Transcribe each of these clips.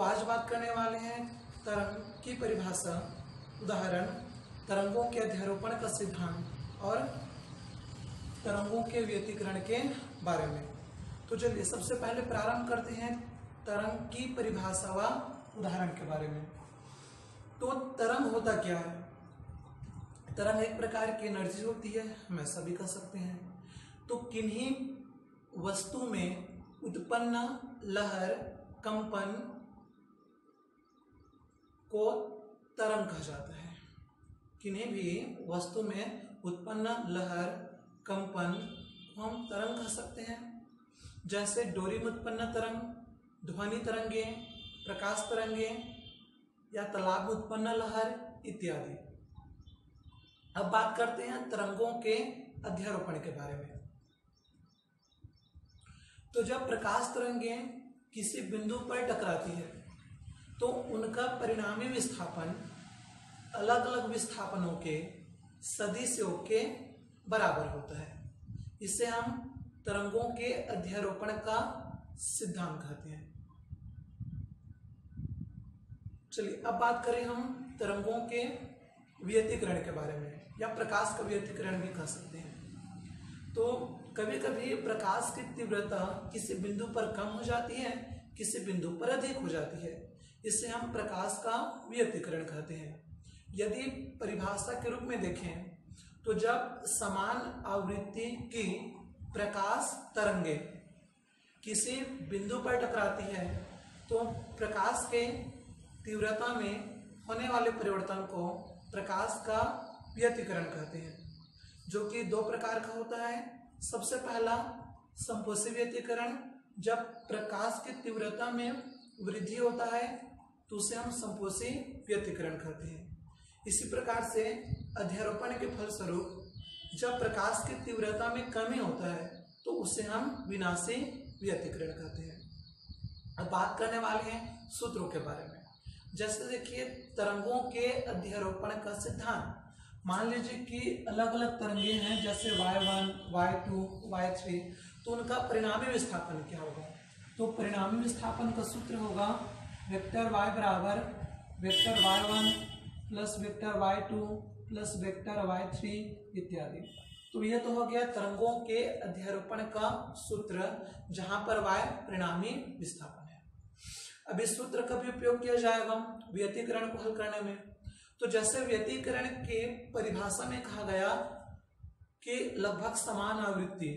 आज बात करने वाले हैं तरंग की परिभाषा, उदाहरण, तरंगों के अध्यारोपण का सिद्धांत और तरंगों के व्यतिकरण के बारे में। तो चलिए सबसे पहले प्रारंभ करते हैं तरंग की परिभाषा व उदाहरण के बारे में। तो तरंग होता क्या है? तरंग एक प्रकार की एनर्जी होती है, हम ऐसा भी कह सकते हैं। तो किन्हीं वस्तु में उत्पन्न लहर, कंपन को तरंग कहा जाता है। किन्हीं भी वस्तु में उत्पन्न लहर, कंपन को हम तरंग कह सकते हैं। जैसे डोरी में उत्पन्न तरंग, ध्वनि तरंगे, प्रकाश तरंगे या तालाब में उत्पन्न लहर इत्यादि। अब बात करते हैं तरंगों के अध्यारोपण के बारे में। तो जब प्रकाश तरंगें किसी बिंदु पर टकराती है तो उनका परिणामी विस्थापन अलग अलग विस्थापनों के सदिशों के बराबर होता है। इसे हम तरंगों के अध्यारोपण का सिद्धांत कहते हैं। चलिए अब बात करें हम तरंगों के व्यतिकरण के बारे में, या प्रकाश का व्यतिकरण भी कह सकते हैं। तो कभी कभी प्रकाश की तीव्रता किसी बिंदु पर कम हो जाती है, किसी बिंदु पर अधिक हो जाती है। इसे हम प्रकाश का व्यतिकरण कहते हैं। यदि परिभाषा के रूप में देखें तो जब समान आवृत्ति की प्रकाश तरंगे किसी बिंदु पर टकराती है तो प्रकाश के तीव्रता में होने वाले परिवर्तन को प्रकाश का व्यतिकरण कहते हैं, जो कि दो प्रकार का होता है। सबसे पहला संपोषी व्यतिकरण, जब प्रकाश की तीव्रता में वृद्धि होता है तो उसे हम संपोषी व्यतिकरण कहते हैं। इसी प्रकार से अध्यारोपण के फलस्वरूप जब प्रकाश की तीव्रता में कमी होता है तो उसे हम विनाशी व्यतिकरण कहते हैं। अब बात करने वाले हैं सूत्रों के बारे में। जैसे देखिए तरंगों के अध्यारोपण का सिद्धांत। मान लीजिए कि अलग अलग तरंगे हैं, जैसे y1, y2, y3, तो उनका परिणामी विस्थापन क्या होगा? तो परिणामी विस्थापन का सूत्र होगा वेक्टर y बराबर vector y1 plus vector y2 plus vector y3 इत्यादि। तो ये तो हो गया तरंगों के अध्यारोपण का सूत्र, जहां पर y परिणामी विस्थापन है। अब इस सूत्र का भी उपयोग किया जाएगा व्यतिकरण को हल करने में। तो जैसे व्यतिकरण के परिभाषा में कहा गया कि लगभग समान आवृत्ति,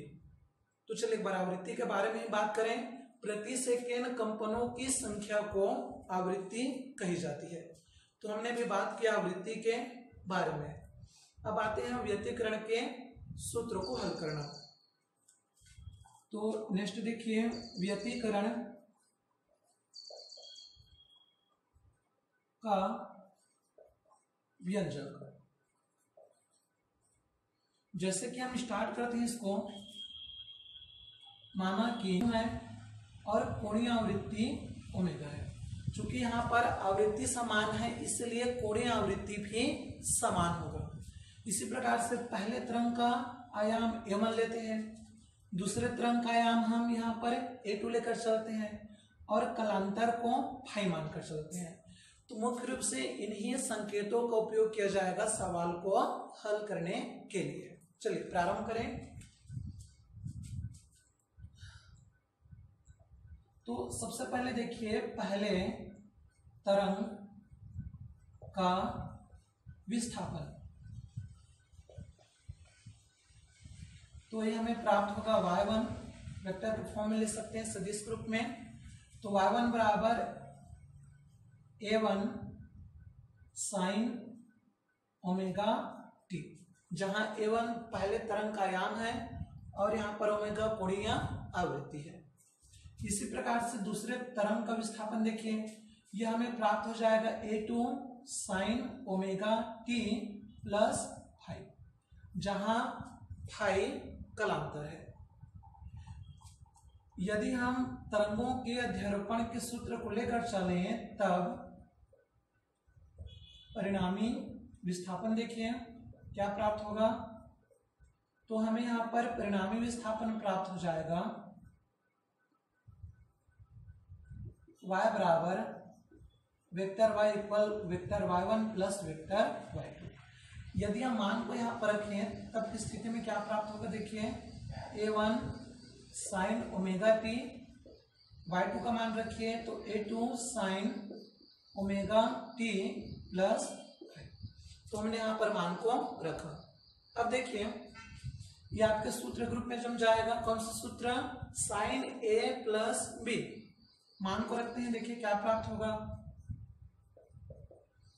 तो चलिए एक बार आवृत्ति के बारे में ही बात करें। प्रति सेकेंड कंपनों की संख्या को आवृत्ति कही जाती है। तो हमने भी बात की आवृत्ति के बारे में। अब आते हैं व्यतिकरण के सूत्र को हल करना। तो नेक्स्ट देखिए व्यतिकरण का व्यंजक। जैसे कि हम स्टार्ट करते हैं इसको, माना कि है और कोणीय आवृत्ति ओमेगा है। चूंकि यहाँ पर आवृत्ति समान है इसलिए कोणीय आवृत्ति भी समान होगा। इसी प्रकार से पहले तरंग का आयाम a1 लेते हैं, दूसरे तरंग का आयाम हम यहाँ पर a2 लेकर चलते हैं और कलांतर को फाई मानकर चलते हैं। तो मुख्य रूप से इन्हीं संकेतों का उपयोग किया जाएगा सवाल को हल करने के लिए। चलिए प्रारंभ करें। तो सबसे पहले देखिए पहले तरंग का विस्थापन। तो ये हमें प्राप्त होगा y1, वेक्टर के फॉर्म में लिख सकते हैं सदिश रूप में। तो y1 बराबर a1 साइन ओमेगा t, जहां a1 पहले तरंग का आयाम है और यहाँ पर ओमेगा कोणीय आवृत्ति है। इसी प्रकार से दूसरे तरंग का विस्थापन देखिए, यह हमें प्राप्त हो जाएगा a2 sine omega t plus phi, जहां फाई कलांतर है। यदि हम तरंगों के अध्यारोपण के सूत्र को लेकर चलें तब परिणामी विस्थापन देखिए क्या प्राप्त होगा। तो हमें यहां पर परिणामी विस्थापन प्राप्त हो जाएगा y बराबर vector y equal vector y1 plus vector y2। यदि हम मान को यहाँ पर रखें तब की स्थिति में क्या प्राप्त होगा, देखिए a1 sign omega T, y2 का मान रखिए तो a2 sine omega T plus, तो हमने यहाँ पर मान को रखा। अब देखिए ये आपके सूत्र ग्रुप में जम जाएगा। कौन सा सूत्र, साइन a प्लस बी। मान को रखते हैं, देखिए क्या प्राप्त होगा,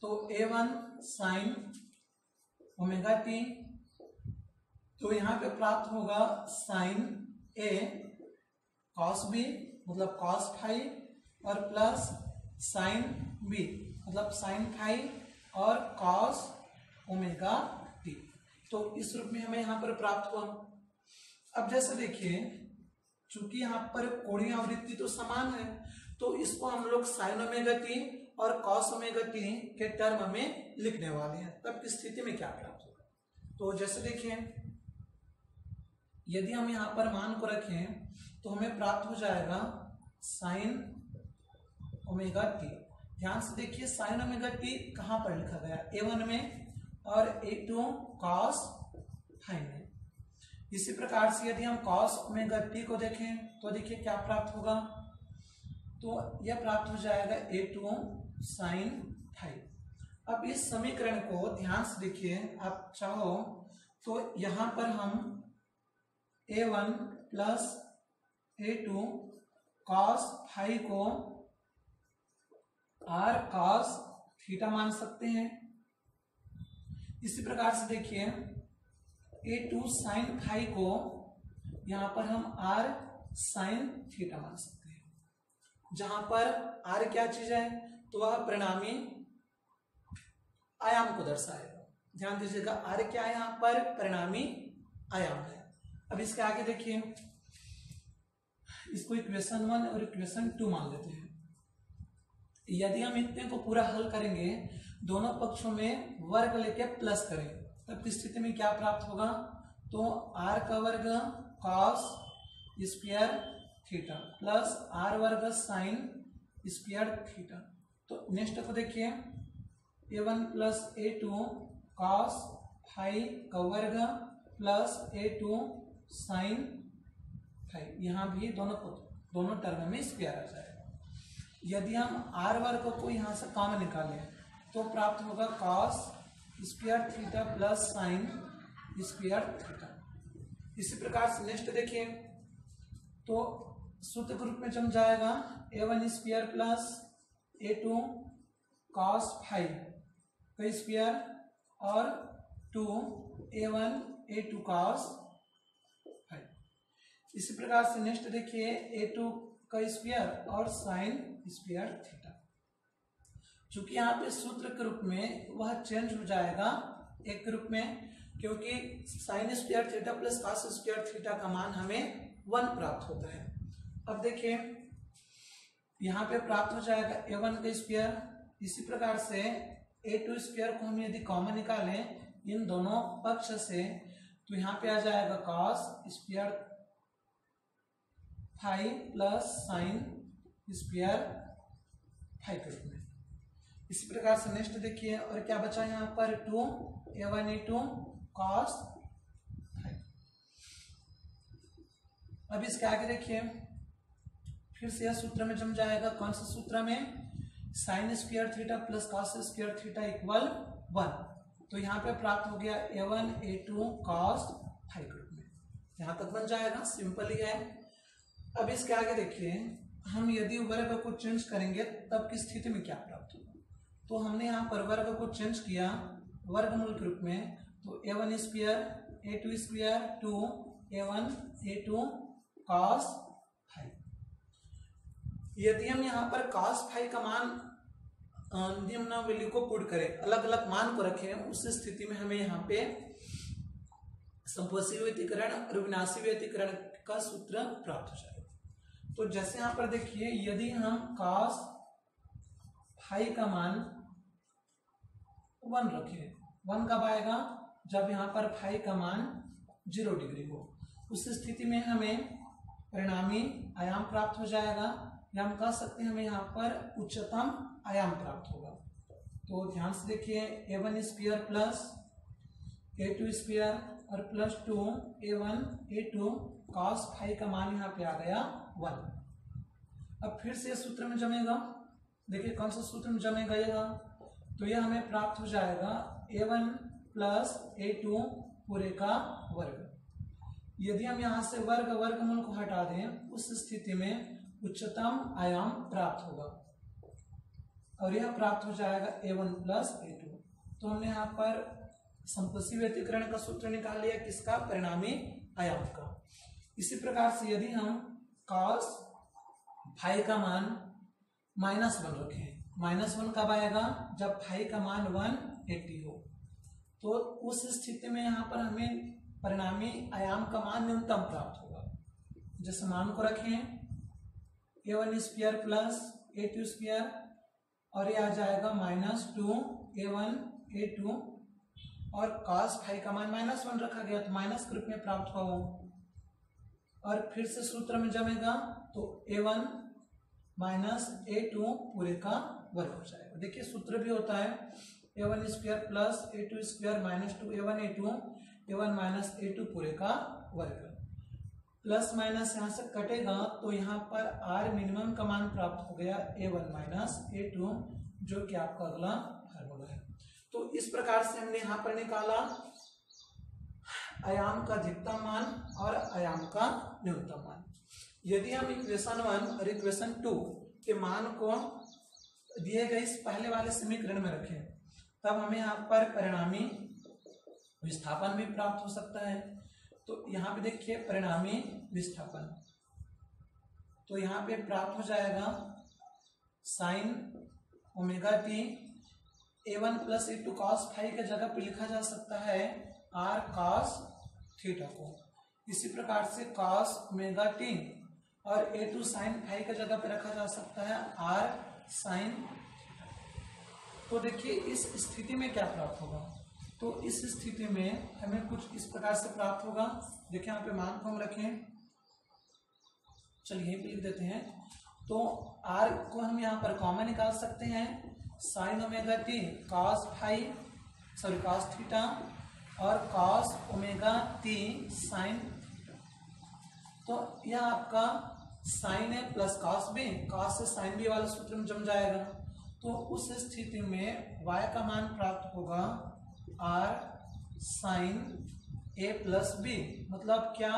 तो a1 साइन ओमेगा टी, तो यहाँ पे प्राप्त होगा साइन a कॉस बी मतलब कॉस फाइव और प्लस साइन बी मतलब साइन फाइव और कॉस ओमेगा टी। तो इस रूप में हमें यहाँ पर प्राप्त हुआ। अब जैसे देखिए चूंकि यहाँ पर कोणीय आवृत्ति तो समान है, तो इसको हम लोग साइन ओमेगा टी और कॉस ओमेगा टी के टर्म में लिखने वाले हैं। तब की स्थिति में क्या प्राप्त होगा, तो जैसे देखिए यदि हम यहाँ पर मान को रखें तो हमें प्राप्त हो जाएगा साइन ओमेगा टी। ध्यान से देखिए साइन ओमेगा टी कहाँ पर लिखा गया, a1 में और a2 कॉस फाइव में। इसी प्रकार से यदि हम कॉस ओमेगा टी को देखें तो देखिए क्या प्राप्त होगा, तो यह प्राप्त हो जाएगा a2 साइन फाइव। अब इस समीकरण को ध्यान से देखिए, आप चाहो तो यहां पर हम a1 plus a2 cos five को r कॉस थीटा मान सकते हैं। इसी प्रकार से देखिए a2 साइन फाइव को यहां पर हम r साइन थीटा मान सकते हैं, जहां पर r क्या चीज है, तो वह परिणामी आयाम को दर्शाएगा। ध्यान दीजिएगा r क्या है, यहां पर परिणामी आयाम है। अब इसके आगे देखिए इसको इक्वेशन 1 और इक्वेशन 2 मान लेते हैं। यदि हम इतने को पूरा हल करेंगे, दोनों पक्षों में वर्ग लेके प्लस करें, तब की स्थिति में क्या प्राप्त होगा, तो r का वर्ग cos square theta plus r वर्ग साइन स्क्वायर थीटा। तो नेक्स्ट को देखिए a1 plus a2 cos five का वर्ग प्लस a2 साइन फाइव, यहाँ भी दोनों टर्म में स्क्वायर आ जाएगा। यदि हम r वर्ग को यहाँ से कॉमन निकालें तो प्राप्त होगा cos square theta plus sine square theta. इसी प्रकार से नेक्स्ट देखिए तो सूत्र ग्रुप में जम जाएगा a1 square plus a2 cos five का स्क्वायर और 2 a1 a2 कॉस फाइव। इसी प्रकार से नेक्स्ट देखिए a2 का स्क्वायर और साइन स्क्वायर थीटा। चूंकि यहाँ पे सूत्र के रूप में वह चेंज हो जाएगा एक रूप में, क्योंकि sine square theta plus cos square theta का मान हमें 1 प्राप्त होता है। अब देखिए यहाँ पे प्राप्त हो जाएगा a1 का स्क्वायर। इसी प्रकार से a2 स्क्वायर को हम यदि कॉमन निकालें इन दोनों पक्ष से, तो यहाँ पे आ जाएगा cos square five plus sine square five के रूप में। इसी प्रकार से नेक्स्ट देखिए और क्या बचा यहाँ पर 2 a1 a2 कॉस फाइव। अब इसके आगे देखिए फिर से यह सूत्र में जम जाएगा। कौन सा सूत्र में, sine square theta plus cos square theta equal 1। तो यहाँ पे प्राप्त हो गया a1 a2 कॉस फाइव के रूप में। यहाँ तक बन जाएगा, सिंपल ही है। अब इसके आगे देखिए हम यदि वर्ग को चेंज करेंगे तब की स्थिति में क्या प्राप्त होगा, तो हमने यहाँ पर वर्ग को चेंज किया वर्गमूल के रूप में, तो a1 square a2 square 2 a1 a2 cos five. यदि हम यहाँ पर कॉस फाइव का मान निम्नावली को पुट करें, अलग अलग मान को रखें, उस स्थिति में हमें यहाँ पे संपोषी व्यतिकरण और विनाशी व्यतिकरण का सूत्र प्राप्त हो जाएगा। तो जैसे यहाँ पर देखिए यदि हम कॉस फाइव का मान 1 रखें, 1 कब आएगा, जब यहाँ पर फाइव का मान 0 डिग्री हो, उस स्थिति में हमें परिणामी आयाम प्राप्त हो जाएगा, या हम कह सकते हैं हमें यहाँ पर उच्चतम आयाम प्राप्त होगा। तो ध्यान से देखिए, a1 square plus a2 square और plus 2 a1 a2 cos phi का मान यहाँ पे आ गया 1। अब फिर से सूत्र में जमेगा, देखिए कौन सा सूत्र में जमेगा यह, तो यह हमें प्राप्त हो जाएगा a1 प्लस a2 पूरे का वर्ग। यदि हम यहाँ से वर्गमूल को हटा दें, उस स्थिति में उच्चतम आयाम प्राप्त होगा और यह प्राप्त हो जाएगा a1 प्लस a2। तो हमने यहाँ पर संपोषी व्यतिकरण का सूत्र निकाल लिया, किसका, परिणामी आयाम का। इसी प्रकार से यदि हम cos फाई का मान -1 रखें, -1 कब आएगा, जब फाई का मान 180 हो, तो उस स्थिति में यहाँ पर हमें परिणामी आयाम का मान न्यूनतम प्राप्त होगा। जैसे मान को रखें a1 square plus a2 square और ये आ जाएगा -2 a1 a2 और cos फाई का मान -1 रखा गया तो माइनस के रूप में प्राप्त होगा और फिर से सूत्र में जमेगा तो a1 माइनस a2 पूरे का वर्ग हो जाएगा। देखिए सूत्र भी होता है a1 square plus a2 square -2 a1 a2 a1 minus a2 पूरे का वर्ग। प्लस माइनस यहाँ से कटेगा तो यहाँ पर r मिनिमम का मान प्राप्त हो गया a1 माइनस a2, जो कि आपका अगला फार्मूला है। तो इस प्रकार से हमने यहाँ पर निकाला आयाम का अधिकतम मान और आयाम का न्यूनतम मान। यदि हम इक्वेशन 1 और इक्वेशन 2 के मान को दिए गए इस पहले वाले समीकरण में रखें, तब हमें यहाँ पर परिणामी विस्थापन भी प्राप्त हो सकता है। तो यहाँ पे देखिए परिणामी विस्थापन, तो यहाँ पे प्राप्त हो जाएगा sine omega T a1 plus a2 cos phi के जगह पे लिखा जा सकता है r cos थीटा को। इसी प्रकार से cos ओमेगा टी और a2 साइन फाई के जगह पे रखा जा सकता है r साइन। तो देखिए इस स्थिति में क्या प्राप्त होगा, तो इस स्थिति में हमें कुछ इस प्रकार से प्राप्त होगा। देखिए यहाँ पे मान को हम रखें, चलिए यहीं पे लिख देते हैं। तो r को हम यहाँ पर कॉमन निकाल सकते हैं, sine omega T cos phi sorry cos theta और cos ओमेगा टी साइन। तो यह आपका साइन है प्लस cos भी, cos से साइन भी वाला सूत्र में जम जाएगा। तो उस स्थिति में y का मान प्राप्त होगा r sine a plus B, मतलब क्या,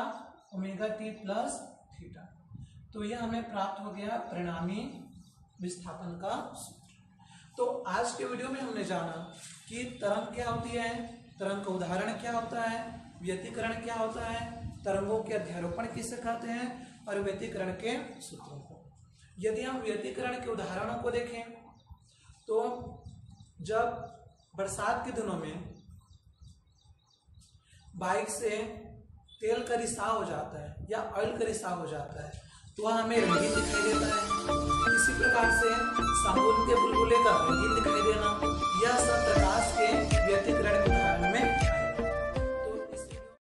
ओमेगा टी प्लस थीटा। तो यह हमें प्राप्त हो गया परिणामी विस्थापन का सूत्र। तो आज के वीडियो में हमने जाना कि तरंग क्या होती है, तरंग का उदाहरण क्या होता है, व्यतिकरण क्या होता है, तरंगों के अध्यारोपण किसे कहते हैं और व्यतिकरण के सूत्रों को। यदि हम व्यतिकरण के उदाहरणों को देखें तो जब बरसात के दिनों में बाइक से तेल का रिसाव हो जाता है या ऑयल का रिसाव हो जाता है तो वह हमें रंगीन दिखाई देता है। इसी प्रकार से साबुन के बुलबुले का रंगीन दिखाई देना, यह सब प्रकाश के व्यतिकरण